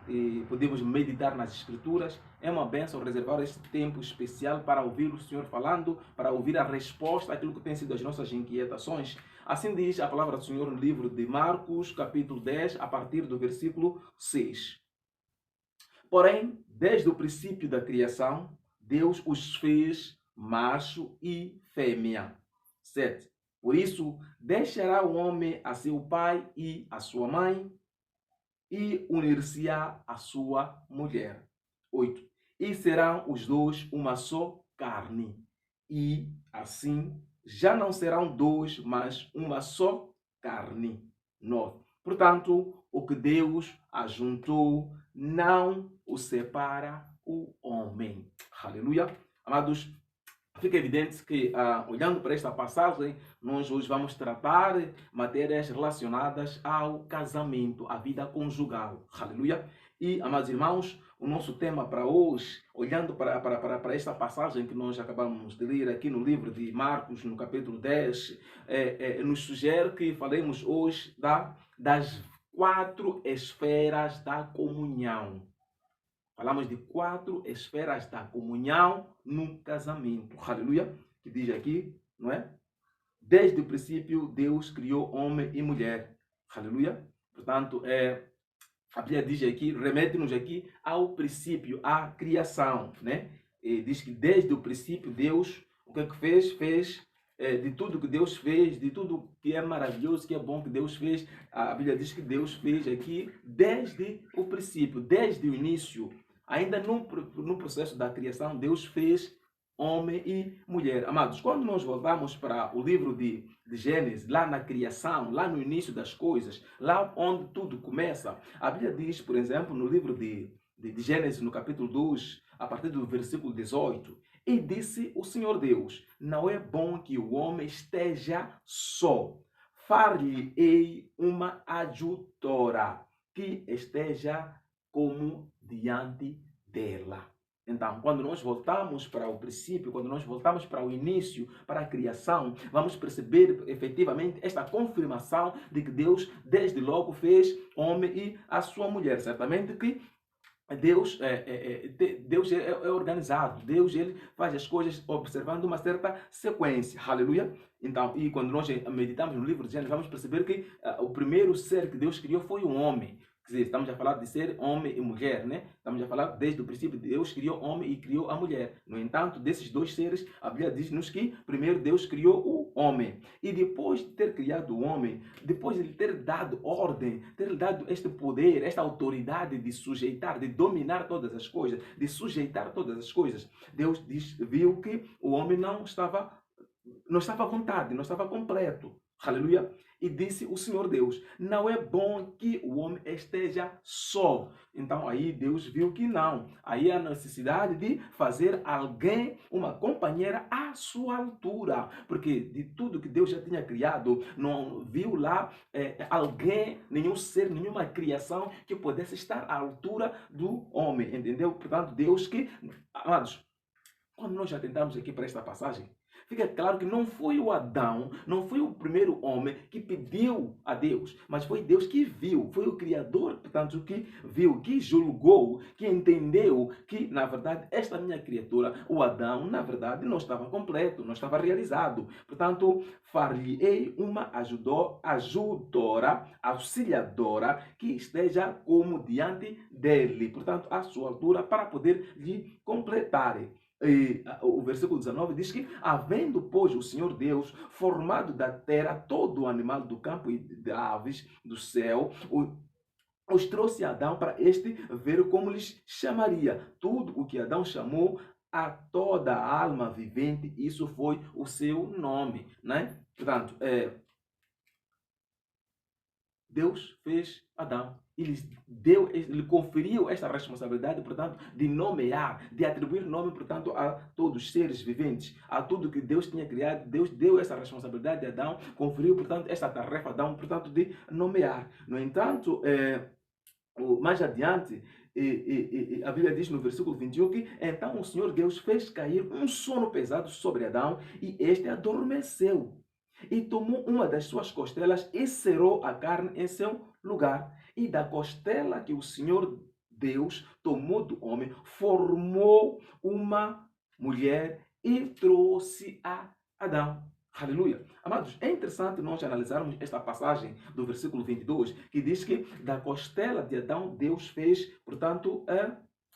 e podemos meditar nas Escrituras. É uma bênção reservar este tempo especial para ouvir o Senhor falando, para ouvir a resposta àquilo que tem sido as nossas inquietações. Assim diz a palavra do Senhor no livro de Marcos, capítulo 10, a partir do versículo 6. Porém, desde o princípio da criação, Deus os fez macho e fêmea. 7. Por isso, deixará o homem a seu pai e a sua mãe, e unir-se-á a sua mulher. 8. E serão os dois uma só carne. E assim já não serão dois, mas uma só carne. 9. Portanto, o que Deus ajuntou, não o separa o homem. Aleluia. Amados, fica evidente que, olhando para esta passagem, nós hoje vamos tratar matérias relacionadas ao casamento, à vida conjugal. Aleluia. E, amados irmãos, o nosso tema para hoje, olhando para esta passagem que nós acabamos de ler aqui no livro de Marcos, no capítulo 10, nos sugere que falemos hoje das 4 esferas da comunhão. Falamos de 4 esferas da comunhão no casamento. Aleluia. Que diz aqui, não é? Desde o princípio, Deus criou homem e mulher. Aleluia. Portanto, a Bíblia diz aqui, remete-nos aqui ao princípio, à criação, né? E diz que desde o princípio, Deus, o que é que fez? Fez de tudo que Deus fez, de tudo que é maravilhoso, que é bom que Deus fez. A Bíblia diz que Deus fez aqui desde o princípio, desde o início. Ainda no processo da criação, Deus fez homem e mulher. Amados, quando nós voltamos para o livro de Gênesis, lá na criação, lá no início das coisas, lá onde tudo começa, a Bíblia diz, por exemplo, no livro de Gênesis, no capítulo 2, a partir do versículo 18, e disse o Senhor Deus, não é bom que o homem esteja só, far-lhe-ei uma adjutora que esteja como diante dela. Então, quando nós voltamos para o princípio, quando nós voltamos para o início, para a criação, vamos perceber efetivamente esta confirmação de que Deus, desde logo, fez homem e a sua mulher. Certamente que Deus é organizado. Deus ele faz as coisas observando uma certa sequência. Aleluia. Então, e quando nós meditamos no livro de Gênesis, vamos perceber que o primeiro ser que Deus criou foi o homem. Quer dizer, estamos a falar de ser homem e mulher, né? Estamos a falar desde o princípio, Deus criou o homem e criou a mulher. No entanto, desses dois seres, a Bíblia diz-nos que primeiro Deus criou o homem. E depois de ter criado o homem, depois de lhe ter dado ordem, ter lhe dado este poder, esta autoridade de sujeitar, de dominar todas as coisas, de sujeitar todas as coisas, Deus viu que o homem não estava à vontade, não estava completo. Aleluia. E disse o Senhor Deus, não é bom que o homem esteja só. Então aí Deus viu que não. Aí há necessidade de fazer alguém, uma companheira à sua altura. Porque de tudo que Deus já tinha criado, não viu lá alguém, nenhum ser, nenhuma criação que pudesse estar à altura do homem. Entendeu? Portanto, Deus que... Amados, quando nós atentamos aqui para esta passagem, fica claro que não foi o Adão, não foi o primeiro homem que pediu a Deus, mas foi Deus que viu, foi o Criador, portanto, que viu, que julgou, que entendeu que, na verdade, esta minha criatura, o Adão, na verdade, não estava completo, não estava realizado. Portanto, far-lhe-ei uma ajudora, auxiliadora, que esteja como diante dele, portanto, à sua altura, para poder lhe completar. E o versículo 19 diz que, havendo, pois, o Senhor Deus formado da terra todo o animal do campo e de aves do céu, os trouxe a Adão para este ver como lhes chamaria. Tudo o que Adão chamou a toda a alma vivente, isso foi o seu nome, né? Portanto, Deus fez Adão e lhe conferiu esta responsabilidade, portanto, de nomear, de atribuir nome, portanto, a todos os seres viventes, a tudo que Deus tinha criado. Deus deu essa responsabilidade a Adão, conferiu, portanto, esta tarefa a Adão, portanto, de nomear. No entanto, mais adiante, a Bíblia diz no versículo 21 que então o Senhor Deus fez cair um sono pesado sobre Adão e este adormeceu. E tomou uma das suas costelas e cerrou a carne em seu lugar. E da costela que o Senhor Deus tomou do homem, formou uma mulher e trouxe a Adão. Aleluia. Amados, é interessante nós analisarmos esta passagem do versículo 22, que diz que da costela de Adão Deus fez, portanto,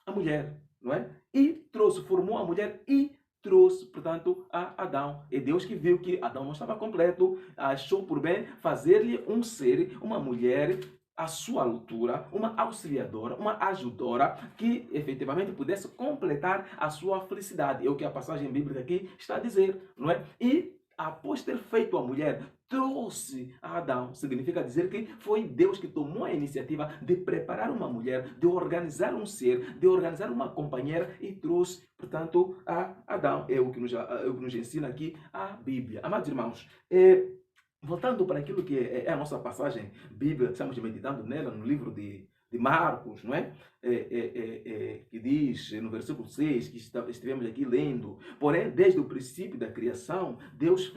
a mulher, não é? E trouxe, formou a mulher e trouxe, portanto, a Adão. É Deus que viu que Adão não estava completo, achou por bem fazer-lhe um ser, uma mulher, à sua altura, uma auxiliadora, uma ajudora, que efetivamente pudesse completar a sua felicidade. É o que a passagem bíblica aqui está a dizer, não é? E após ter feito a mulher, trouxe a Adão. Significa dizer que foi Deus que tomou a iniciativa de preparar uma mulher, de organizar um ser, de organizar uma companheira e trouxe, portanto, a Adão. É o que nos ensina aqui a Bíblia. Amados irmãos, voltando para aquilo que é a nossa passagem bíblica, estamos meditando nela no livro de Marcos, não é? Que diz no versículo 6, que estivemos aqui lendo: porém, desde o princípio da criação, Deus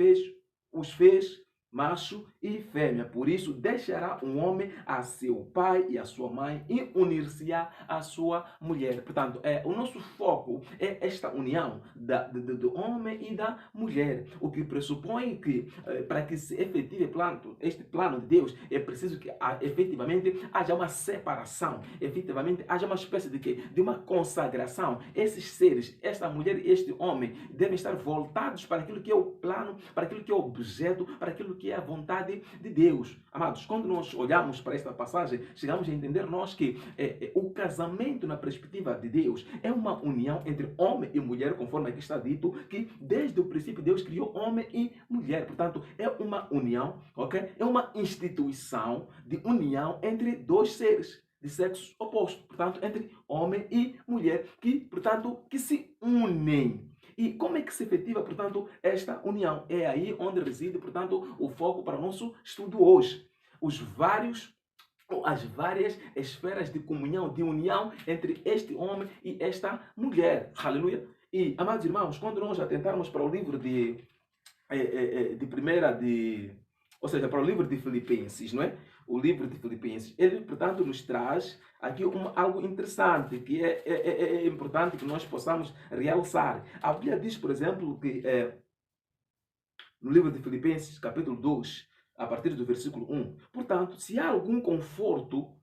os fez macho e fêmea. Por isso, deixará um homem a seu pai e a sua mãe e unir-se-á à sua mulher. Portanto, o nosso foco é esta união do homem e da mulher. O que pressupõe que, para que se efetive este plano de Deus, é preciso que efetivamente haja uma separação, efetivamente haja uma espécie de quê? De uma consagração. Esses seres, esta mulher e este homem, devem estar voltados para aquilo que é o plano, para aquilo que é o objeto, para aquilo que é a vontade de Deus. Amados, quando nós olhamos para esta passagem, chegamos a entender nós que o casamento na perspectiva de Deus é uma união entre homem e mulher, conforme aqui está dito, que desde o princípio Deus criou homem e mulher. Portanto, é uma união, ok? É uma instituição de união entre dois seres de sexo oposto, portanto, entre homem e mulher, que, portanto, que se unem. E como é que se efetiva, portanto, esta união? É aí onde reside, portanto, o foco para o nosso estudo hoje. As várias esferas de comunhão, de união entre este homem e esta mulher. Aleluia! E, amados irmãos, quando nós atentarmos para o livro ou seja, para o livro de Filipenses, não é? O livro de Filipenses, ele, portanto, nos traz aqui algo interessante, que é importante que nós possamos realçar. A Bíblia diz, por exemplo, que no livro de Filipenses, capítulo 2, a partir do versículo 1, portanto, se há algum conforto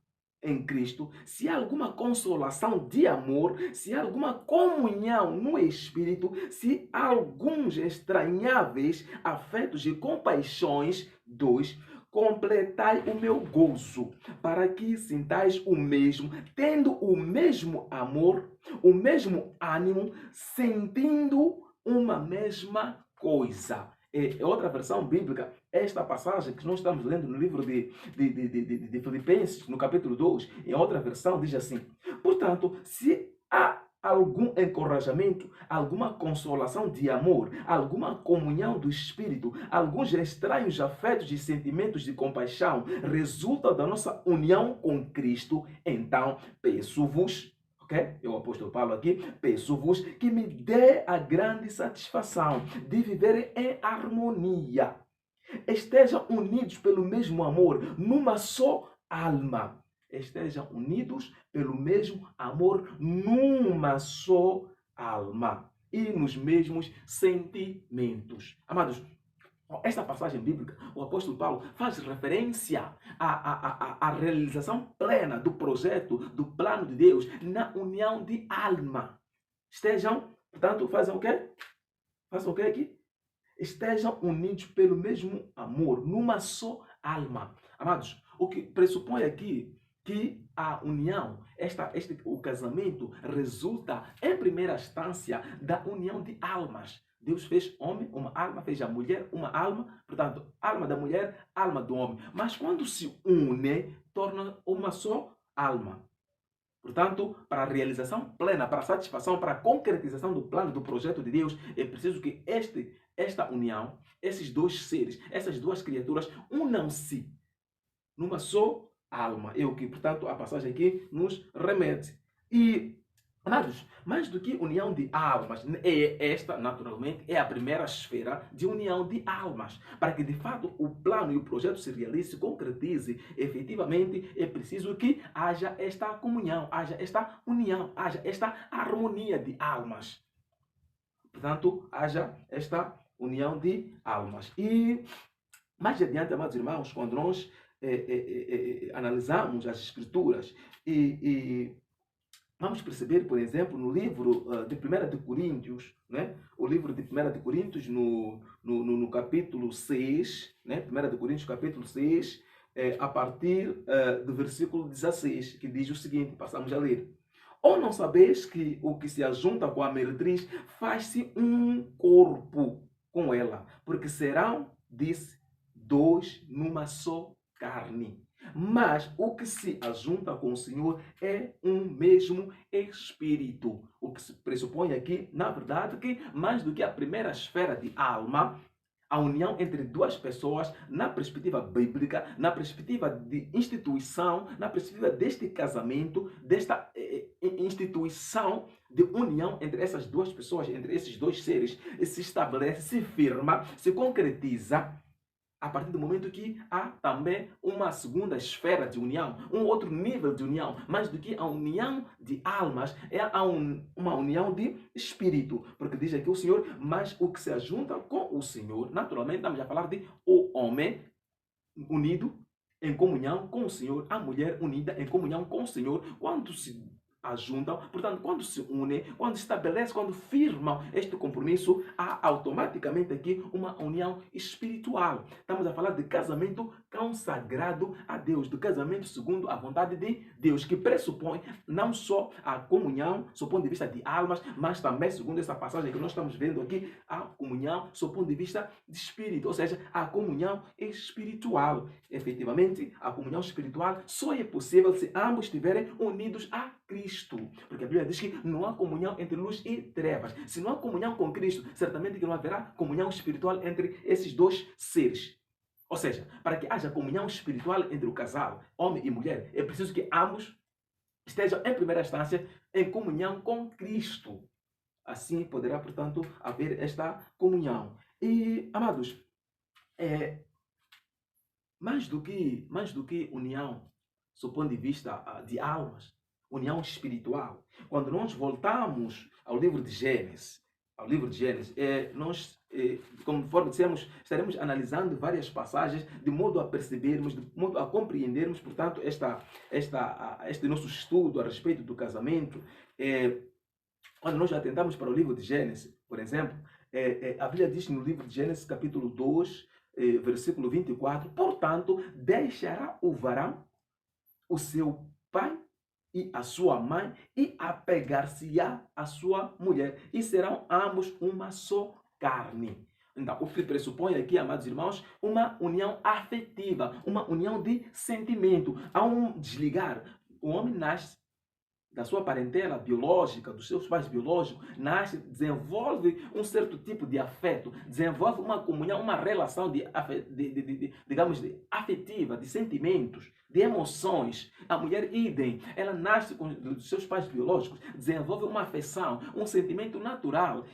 em Cristo, se há alguma consolação de amor, se há alguma comunhão no Espírito, se há alguns estranháveis afetos e compaixões, 2, completai o meu gozo, para que sintais o mesmo, tendo o mesmo amor, o mesmo ânimo, sentindo uma mesma coisa. É outra versão bíblica, esta passagem que nós estamos lendo no livro de Filipenses, no capítulo 2, em outra versão diz assim: portanto, se há algum encorajamento, alguma consolação de amor, alguma comunhão do Espírito, alguns estranhos afetos e sentimentos de compaixão, resulta da nossa união com Cristo, então peço-vos, ok? É o apóstolo Paulo aqui, peço-vos que me dê a grande satisfação de viverem em harmonia. Estejam unidos pelo mesmo amor, numa só alma. Estejam unidos pelo mesmo amor, numa só alma. E nos mesmos sentimentos. Amados, esta passagem bíblica, o apóstolo Paulo faz referência à realização plena do projeto, do plano de Deus na união de alma. Estejam, portanto, fazem o quê? Façam o quê aqui? Estejam unidos pelo mesmo amor, numa só alma. Amados, o que pressupõe aqui que a união, o casamento, resulta, em primeira instância, da união de almas. Deus fez homem, uma alma, fez a mulher, uma alma, portanto, alma da mulher, alma do homem. Mas quando se une, torna uma só alma. Portanto, para a realização plena, para a satisfação, para a concretização do plano, do projeto de Deus, é preciso que esta união, esses dois seres, essas duas criaturas, unam-se numa só alma. É o que, portanto, a passagem aqui nos remete. E Amados, mais do que união de almas, esta, naturalmente, é a primeira esfera de união de almas. Para que, de fato, o plano e o projeto se realize, se concretize, efetivamente, é preciso que haja esta comunhão, haja esta união, haja esta harmonia de almas. Portanto, haja esta união de almas. E, mais adiante, amados irmãos, quando nós analisamos as Escrituras e vamos perceber, por exemplo, no livro de 1 de Coríntios, né? O livro de 1 de Coríntios, no capítulo 6, né? 1 de Coríntios, capítulo 6, a partir do versículo 16, que diz o seguinte, passamos a ler. Ou não sabeis que o que se ajunta com a meretriz faz-se um corpo com ela, porque serão, disse, dois numa só carne. Mas o que se ajunta com o Senhor é um mesmo Espírito. O que se pressupõe aqui, na verdade, que mais do que a primeira esfera de alma, a união entre duas pessoas, na perspectiva bíblica, na perspectiva de instituição, na perspectiva deste casamento, desta instituição de união entre essas duas pessoas, entre esses dois seres, se estabelece, se firma, se concretiza a partir do momento que há também uma segunda esfera de união, um outro nível de união, mais do que a união de almas, é uma união de espírito. Porque diz aqui o Senhor, mas o que se ajunta com o Senhor, naturalmente estamos a falar de o homem unido em comunhão com o Senhor, a mulher unida em comunhão com o Senhor, quando se ajuntam, portanto, quando se unem, quando estabelecem, quando firmam este compromisso, há automaticamente aqui uma união espiritual. Estamos a falar de casamento consagrado a Deus, de casamento segundo a vontade de Deus, que pressupõe não só a comunhão, do ponto de vista de almas, mas também, segundo essa passagem que nós estamos vendo aqui, a comunhão, do ponto de vista de espírito, ou seja, a comunhão espiritual. Efetivamente, a comunhão espiritual só é possível se ambos estiverem unidos a Cristo. Porque a Bíblia diz que não há comunhão entre luz e trevas. Se não há comunhão com Cristo, certamente que não haverá comunhão espiritual entre esses dois seres. Ou seja, para que haja comunhão espiritual entre o casal, homem e mulher, é preciso que ambos estejam, em primeira instância, em comunhão com Cristo. Assim poderá, portanto, haver esta comunhão. E, amados, mais do que união, do ponto de vista de almas, união espiritual. Quando nós voltamos ao livro de Gênesis, nós, conforme dissemos, estaremos analisando várias passagens de modo a percebermos, de modo a compreendermos, portanto, este nosso estudo a respeito do casamento. Quando nós atentamos para o livro de Gênesis, por exemplo, a Bíblia diz no livro de Gênesis, capítulo 2, versículo 24, portanto, deixará o varão o seu pai e a sua mãe, e apegar-se-á a sua mulher, e serão ambos uma só carne. Então, o que pressupõe aqui, amados irmãos, uma união afetiva, uma união de sentimento. Há um desligar. O homem nasce da sua parentela biológica, dos seus pais biológicos, nasce, desenvolve um certo tipo de afeto, desenvolve uma comunhão, uma relação digamos, afetiva, de sentimentos, de emoções. A mulher, idem, ela nasce dos seus pais biológicos, desenvolve uma afeição, um sentimento natural.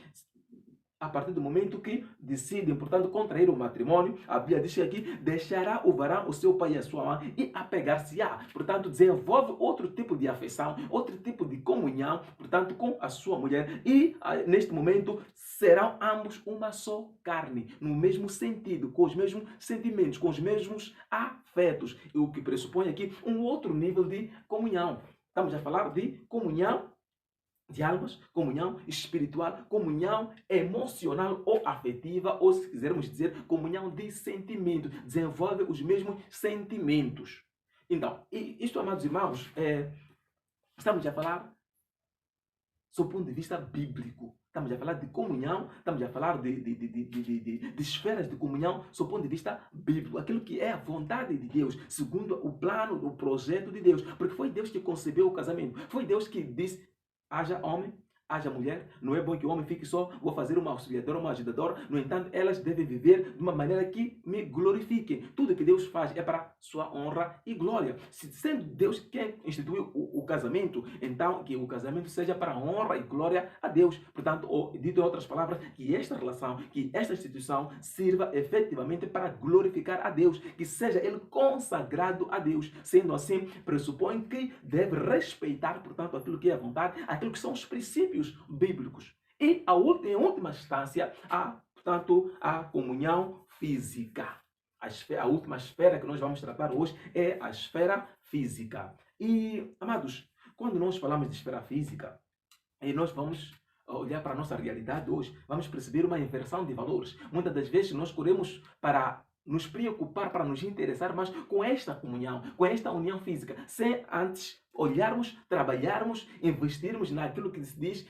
A partir do momento que decidem, portanto, contrair o matrimônio, a Bíblia diz que aqui deixará o varão o seu pai e a sua mãe e apegar-se-á. Portanto, desenvolve outro tipo de afeição, outro tipo de comunhão, portanto, com a sua mulher. E, neste momento, serão ambos uma só carne, no mesmo sentido, com os mesmos sentimentos, com os mesmos afetos. O que pressupõe aqui um outro nível de comunhão. Estamos a falar de comunhão de almas, comunhão espiritual, comunhão emocional ou afetiva, ou se quisermos dizer, comunhão de sentimento. Desenvolve os mesmos sentimentos. Então, isto, amados irmãos, estamos a falar do ponto de vista bíblico. Estamos a falar de comunhão, estamos a falar de esferas de comunhão do ponto de vista bíblico. Aquilo que é a vontade de Deus, segundo o plano, o projeto de Deus. Porque foi Deus que concebeu o casamento. Foi Deus que disse: haja homem, haja mulher, não é bom que o homem fique só, vou fazer uma auxiliadora, uma ajudadora. No entanto, elas devem viver de uma maneira que me glorifique. Tudo que Deus faz é para sua honra e glória. Sendo Deus quem instituiu o casamento, então que o casamento seja para a honra e glória a Deus. Portanto, dito em outras palavras, que esta relação, que esta instituição sirva efetivamente para glorificar a Deus, que seja ele consagrado a Deus. Sendo assim, pressupõe que deve respeitar, portanto, aquilo que é a vontade, aquilo que são os princípios bíblicos. E, em última instância, portanto, a comunhão física. A última esfera que nós vamos tratar hoje é a esfera física. E, amados, quando nós falamos de esfera física, nós vamos olhar para a nossa realidade hoje, vamos perceber uma inversão de valores. Muitas das vezes nós corremos para nos preocupar, para nos interessar mais com esta comunhão, com esta união física, sem antes olharmos, trabalharmos, investirmos naquilo que se diz,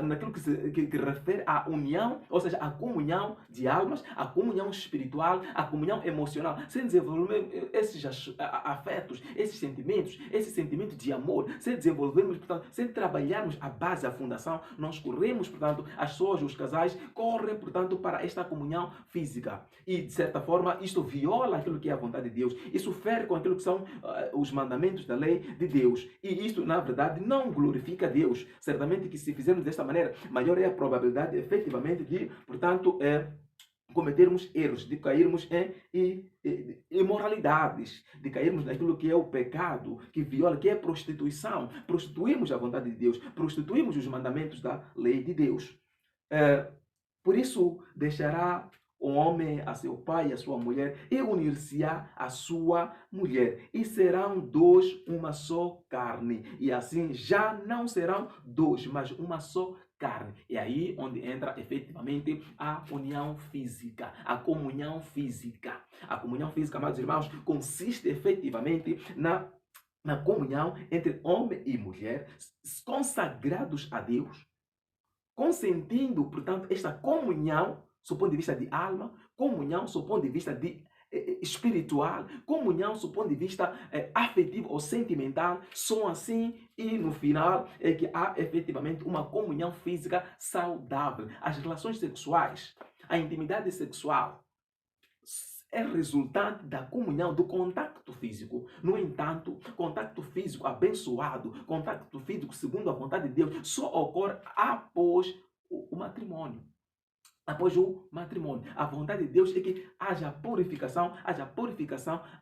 naquilo que refere à união, ou seja, à comunhão de almas, à comunhão espiritual, à comunhão emocional, sem desenvolver esses afetos, esses sentimentos de amor, sem desenvolvermos, portanto, sem trabalharmos a base, a fundação, nós corremos, portanto, as pessoas, os casais, correm, portanto, para esta comunhão física. E, de certa forma, isto viola aquilo que é a vontade de Deus. Isso fere com aquilo que são os mandamentos da lei de Deus. E isto, na verdade, não glorifica Deus. Certamente que se fizermos desta maneira, maior é a probabilidade, efetivamente, de, portanto, cometermos erros, de cairmos em imoralidades, de cairmos naquilo que é o pecado, que viola, que é prostituição. Prostituímos a vontade de Deus, prostituímos os mandamentos da lei de Deus. Por isso, deixará o homem a seu pai e a sua mulher, e unir-se-á a sua mulher, e serão dois uma só carne. E assim já não serão dois, mas uma só carne. E aí onde entra efetivamente a união física, a comunhão física. A comunhão física, amados irmãos, consiste efetivamente na comunhão entre homem e mulher, consagrados a Deus, consentindo, portanto, esta comunhão, do ponto de vista de alma, comunhão, do ponto de vista de espiritual, comunhão, do ponto de vista afetivo ou sentimental, só assim e no final é que há efetivamente uma comunhão física saudável. As relações sexuais, a intimidade sexual é resultante da comunhão, do contacto físico. No entanto, contato físico abençoado, contato físico segundo a vontade de Deus, só ocorre após o matrimônio. Após o matrimônio. A vontade de Deus é que haja purificação,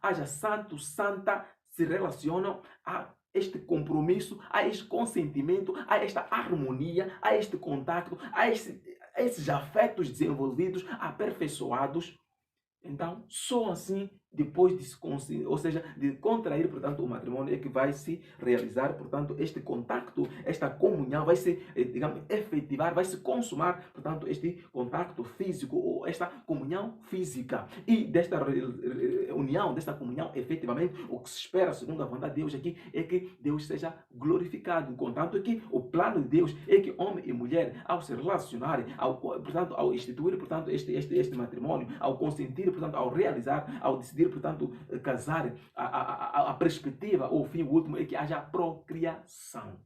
haja santo, santa, se relacionam a este compromisso, a este consentimento, a esta harmonia, a este contacto, a esses afetos desenvolvidos, aperfeiçoados. Então, só assim, depois de contrair, portanto, o matrimônio, é que vai se realizar, portanto, este contacto, esta comunhão, vai se, digamos, efetivar, vai se consumar, portanto, este contacto físico, ou esta comunhão física. E desta união, desta comunhão, efetivamente, o que se espera, segundo a vontade de Deus aqui, é que Deus seja glorificado. Contanto que o plano de Deus é que homem e mulher, ao se relacionarem, portanto, ao instituir, portanto, este matrimônio, ao consentir, portanto, ao realizar, ao decidir, portanto, casar, a perspectiva, ou o fim último, é que haja procriação.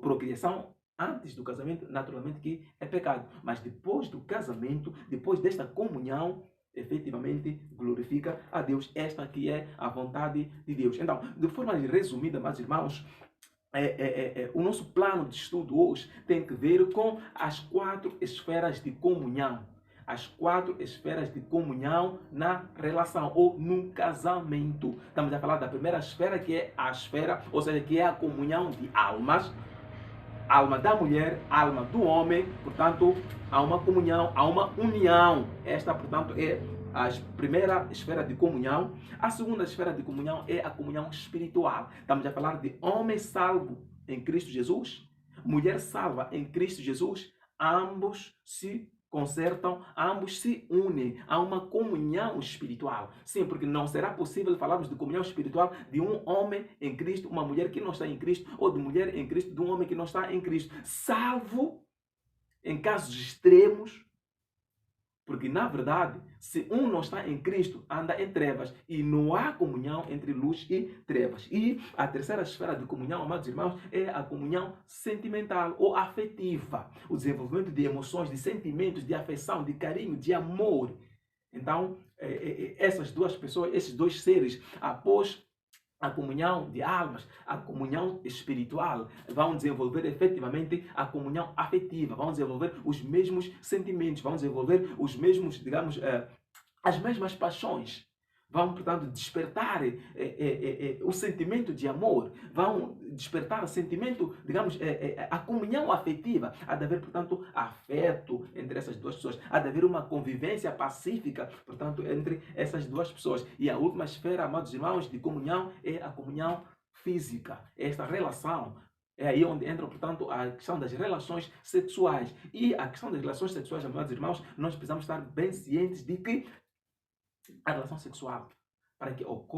Procriação antes do casamento, naturalmente, que é pecado. Mas depois do casamento, depois desta comunhão, efetivamente glorifica a Deus. Esta aqui é a vontade de Deus. Então, de forma resumida, meus irmãos, o nosso plano de estudo hoje tem que ver com as 4 esferas de comunhão. As 4 esferas de comunhão na relação ou no casamento. Estamos a falar da primeira esfera, que é a esfera, ou seja, que é a comunhão de almas. Alma da mulher, alma do homem, portanto, há uma comunhão, há uma união. Esta, portanto, é a primeira esfera de comunhão. A segunda esfera de comunhão é a comunhão espiritual. Estamos a falar de homem salvo em Cristo Jesus, mulher salva em Cristo Jesus. Ambos se consertam, ambos se unem. Há uma comunhão espiritual. Sim, porque não será possível falarmos de comunhão espiritual de um homem em Cristo, uma mulher que não está em Cristo, ou de mulher em Cristo, de um homem que não está em Cristo. Salvo em casos extremos, Porque, na verdade, se um não está em Cristo, anda em trevas. E não há comunhão entre luz e trevas. E a terceira esfera de comunhão, amados irmãos, é a comunhão sentimental ou afetiva. O desenvolvimento de emoções, de sentimentos, de afeição, de carinho, de amor. Então, essas duas pessoas, esses dois seres, após a comunhão de almas, a comunhão espiritual, vão desenvolver efetivamente a comunhão afetiva, vão desenvolver os mesmos sentimentos, vão desenvolver os mesmos, digamos, as mesmas paixões. Vão, portanto, despertar o sentimento de amor, vão despertar o sentimento, digamos, a comunhão afetiva. Há de haver, portanto, afeto entre essas duas pessoas. Há de haver uma convivência pacífica, portanto, entre essas duas pessoas. E a última esfera, amados irmãos, de comunhão é a comunhão física. Esta relação é aí onde entra, portanto, a questão das relações sexuais. E a questão das relações sexuais, amados irmãos, nós precisamos estar bem cientes de que a relação sexual, para que ocorra